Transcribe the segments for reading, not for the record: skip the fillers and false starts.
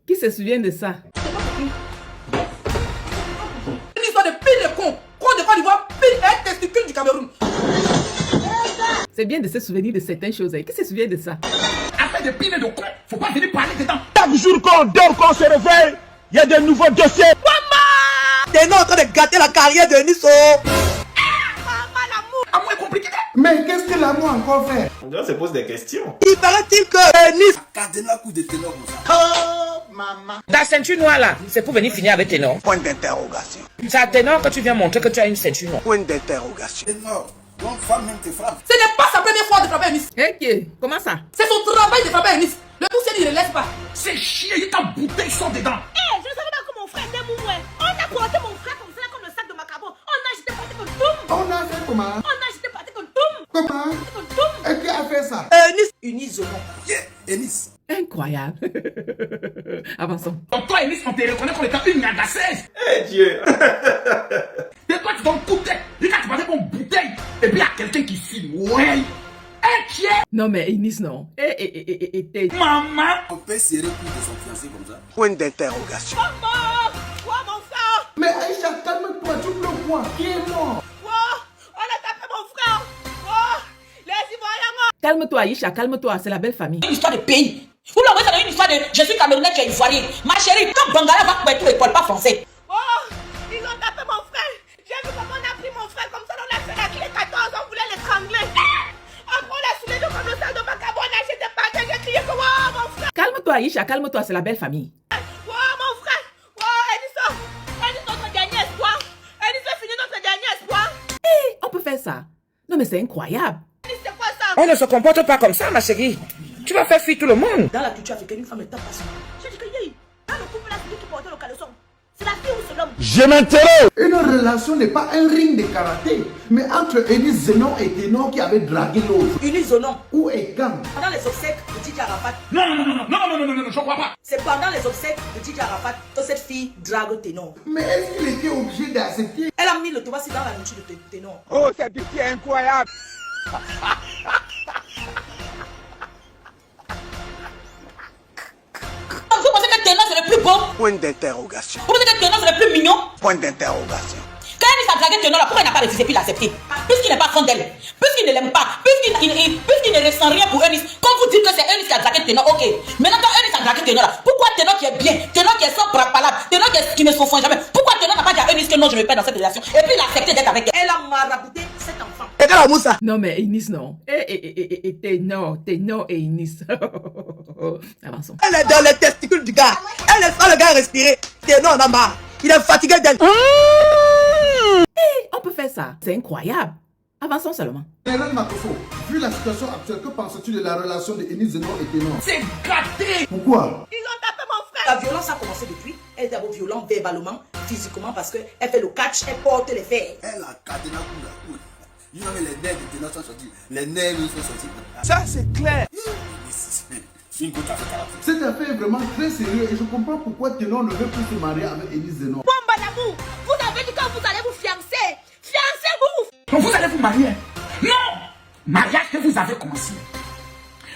Qui se souvient de ça? Une histoire de pile de con. Con de Côte d'Ivoire, pile et testicule du Cameroun. C'est bien de se souvenir de certaines choses. Qui se souvient de ça? Affaire de pile de con, faut pas venir parler dedans. Chaque jour qu'on dort, qu'on se réveille, il y a de nouveaux dossiers. T'es en train de gâter la carrière de Nisso. Amour est compliqué. Mais qu'est-ce que l'amour a encore fait? On dirait qu'on se pose des questions. Il paraît-il que Nice. Cardinal coup de ténor comme ça. Ta ceinture noire là, c'est pour venir finir avec ténor. Point d'interrogation. C'est à ténor que tu viens montrer que tu as une ceinture noire. Point d'interrogation. Ténor, ton femme même te frappe. Ce n'est pas sa première fois de frapper Nice. Ok, comment ça? C'est son travail de frapper Nice. Le poussière, il ne laisse pas. C'est chier, ta bouteille sort dedans. Je ne savais pas que mon frère était moumoué. On a porté mon frère comme ça, comme le sac de Macabo. On a jeté parti comme Toum. On a fait comment? On a jeté parti comme Toum. Comment? Comme Toum. Et qui a fait ça? Nice, unisono. Yeah, Ennis. Incroyable. Avançons. Donc toi et Nice, on te reconnaît comme étant une nagaceuse. Eh Dieu. Et toi, tu donnes coup de tête. Et quand tu parles mon bouteille, et puis il y a quelqu'un qui filme. Ouais. Eh, tiens. Non, mais Eunice, non. Maman. On peut serrer plus de son fiancé comme ça. Point d'interrogation. Maman. Quoi, mon frère? Mais Aïcha, calme-toi, tu pleures quoi? Qui est mort? Quoi? On a tapé mon frère. Quoi? Les Ivoiriens. Calme-toi, Aïcha, calme-toi. C'est la belle famille. Une histoire de pays. Vous l'envoyez dans une histoire de je suis Camerounais, tu es Ivoirien. Ma chérie, quand Bangala va couper tout l'école, pas français. Oh, ils ont tapé mon frère. J'ai vu comment on a pris mon frère comme ça. On a fait la clé 14 ans, on voulait l'étrangler. Après, on l'a soulé comme le sac de Macabo. On a jeté par terre. J'ai crié que wow, mon frère. Calme-toi, Aïcha, calme-toi. C'est la belle famille. Wow, mon frère. Wow, Edison, notre dernier espoir. Edison, fini notre dernier espoir. On peut faire ça. Non, mais c'est incroyable. C'est quoi ça? On ne se comporte pas comme ça, ma chérie. Tu vas faire fuir tout le monde. Dans la culture africaine, une femme ne tape pas son mari. J'ai dit que yé, dans le couple, là, c'est lui qui portait le caleçon. C'est la fille ou c'est l'homme? Je m'interroge. Une relation n'est pas un ring de karaté, mais entre Enis Zenon et Ténor qui avait dragué l'autre. Unisono. Où est Gang? Pendant les obsèques de Didier Arafat, Non, je crois pas. c'est pendant les obsèques de Didier Arafat que cette fille drague Ténor. Mais est-ce qu'il était obligé d'accepter? Elle a mis le tobassi dans la nourriture de Ténor. Oh, cette pitié incroyable. Vous pensez que Ténor c'est le plus beau? Point d'interrogation. Vous pensez que Ténor c'est le plus mignon? Point d'interrogation. Quand elle a dragué Ténor, pourquoi il n'a pas refusé puis l'accepter? Puisqu'il n'est pas fan d'elle, puisqu'il ne l'aime pas, puisqu'il ne ressent rien pour Eunice. Quand vous dites que c'est Eunice qui a dragué Ténor, ok. Maintenant quand Eunice a dragué Ténor, pourquoi Ténor qui est bien, Ténor qui est sans palable, Ténor qui ne s'offre jamais, pourquoi Ténor n'a pas dit à Eunice que non, je me perds dans cette relation? Et puis il a accepté d'être avec elle. Elle a marabouté cet enfant. Et quelle amour ça? Non, mais Eunice, non. Ténor et Eunice. Avançons. Elle est dans les testicules du gars. Elle laisse pas le gars respirer. Ténor en a marre. Il est fatigué d'elle. On peut faire ça. C'est incroyable. Avançons seulement. Général Makofo, vu la situation actuelle, que penses-tu de la relation de Enis Zenon et Ténor? C'est gâté. Pourquoi? Ils ont tapé mon frère. La violence a commencé depuis. Elle est d'abord violente verbalement, physiquement, parce qu'elle fait le catch, elle porte les fers. Elle a Cardinal coup là. Il y avait les nerfs de Ténor sont sortis. Les nerfs sont sortis. Ça, c'est clair. C'est une goutte à faire. Cette affaire est vraiment très sérieuse et je comprends pourquoi Ténor ne veut plus se marier avec Enis Zenon. Bomba d'amour. Vous avez dit que vous allez vous fiancer. Fiancez-vous. Donc vous allez vous marier. Non. Mariage que vous avez commencé.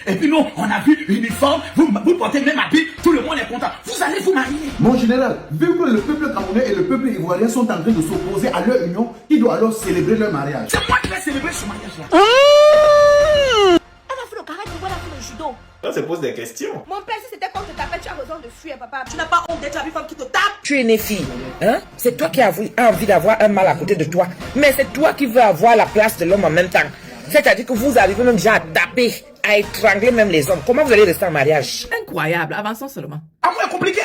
Et puis nous, on a vu l'uniforme, vous portez même habit, tout le monde est content. Vous allez vous marier. Mon général, vu que le peuple camerounais et le peuple ivoirien sont en train de s'opposer à leur union, qui doit alors célébrer leur mariage? C'est moi qui vais célébrer ce mariage-là. Elle a fait le karaté, voilà, fait le judo. On se pose des questions. Mon père, si c'était comme te taper, tu as raison de fuir, papa. Tu n'as pas honte d'être la vie femme qui te tape. Tu es née fille. Hein? C'est toi qui as envie d'avoir un mâle à côté de toi. Mais c'est toi qui veux avoir la place de l'homme en même temps. C'est-à-dire que vous arrivez même déjà à taper, à étrangler même les hommes. Comment vous allez rester en mariage? Incroyable. Avançons seulement. Amour est compliqué.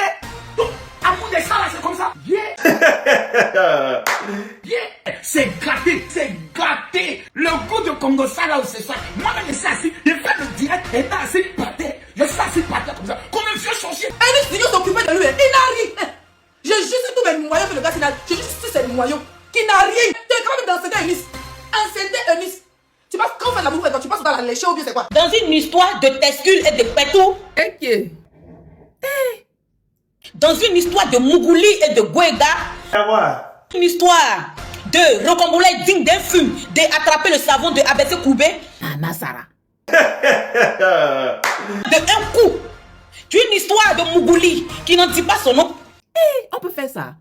Donc, amour des ça là, c'est comme ça. Yeah. Yeah. C'est gâté, c'est gâté. Le goût de Congo ça là où c'est ça. Moi-même, je suis assis, je fais le direct, étant assis par terre. Je suis assis par terre comme ça, comme un vieux sorcier. Elle est s'occuper de lui. Il n'a rien. J'ai juste tous mes moyens que le gars final. J'ai juste tous ses moyens. Qui n'a rien. Tu es quand même dans ce Eunice. Enceinter Eunice. Tu passes quand on fait l'amour, tu passes dans la léchée ou bien c'est quoi? Dans une histoire de testicules et de pétou. Ok. Dans une histoire de Mougouli et de Gwega. Une histoire de Rocambole digne d'un fume, d'attraper le savon de ABC Koubé. Ah, Masara. De un coup. Tu es une histoire de Mougouli qui n'en dit pas son nom. On peut faire ça.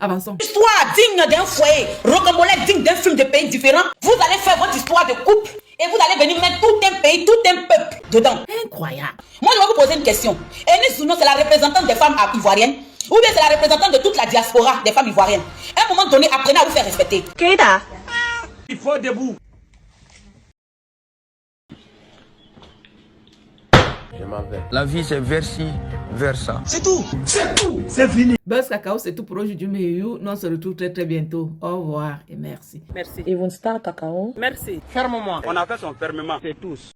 Avançons. Histoire digne d'un foyer, rocambolesque digne d'un film de pays différents. Vous allez faire votre histoire de couple et vous allez venir mettre tout un pays, tout un peuple dedans. Incroyable. Moi, je vais vous poser une question. Eunice Zouno, c'est la représentante des femmes ivoiriennes ou bien c'est la représentante de toute la diaspora des femmes ivoiriennes? À un moment donné, apprenez à vous faire respecter. Keita. Il faut debout. La vie c'est vers-ci, vers ça. C'est tout. C'est tout. C'est fini. Buzz Cacao, c'est tout pour aujourd'hui. Mais nous, on se retrouve très très bientôt. Au revoir et merci. Merci. Et vous Star Cacao. Merci. Ferme-moi. On a fait son fermement. C'est tous.